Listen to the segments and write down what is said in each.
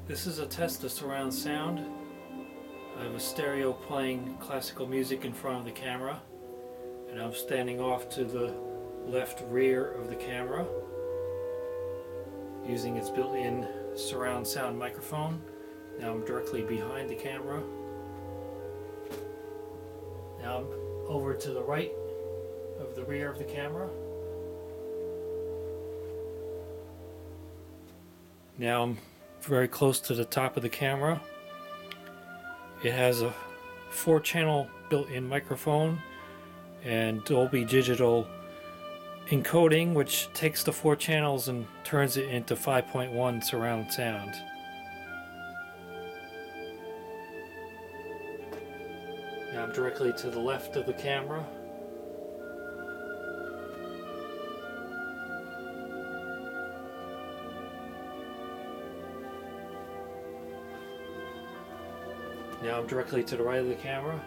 This is a test of surround sound. I have a stereo playing classical music in front of the camera, and I'm standing off to the left rear of the camera using its built-in surround sound microphone. Now I'm directly behind the camera. Now I'm over to the right of the rear of the camera. Now I'm very close to the top of the camera. It has a 4-channel built-in microphone and Dolby Digital encoding, which takes the 4 channels and turns it into 5.1 surround sound. Now I'm directly to the left of the camera. Now I'm directly to the right of the camera.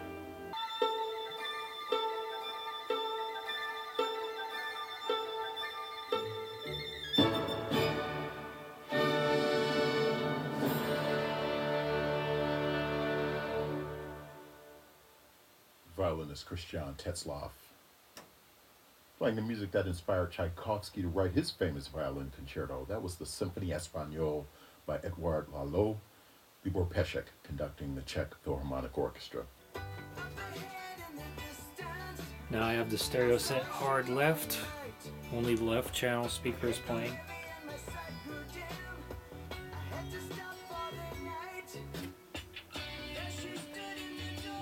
Violinist Christian Tetzlaff, playing the music that inspired Tchaikovsky to write his famous violin concerto. That was the Symphony Espagnole by Edouard Lalo, Libor Pesek conducting the Czech Philharmonic Orchestra. Now I have the stereo set hard left, only the left channel speaker is playing.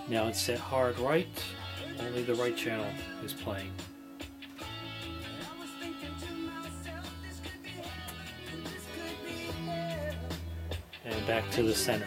Now it's set hard right, only the right channel is playing. And back to the center.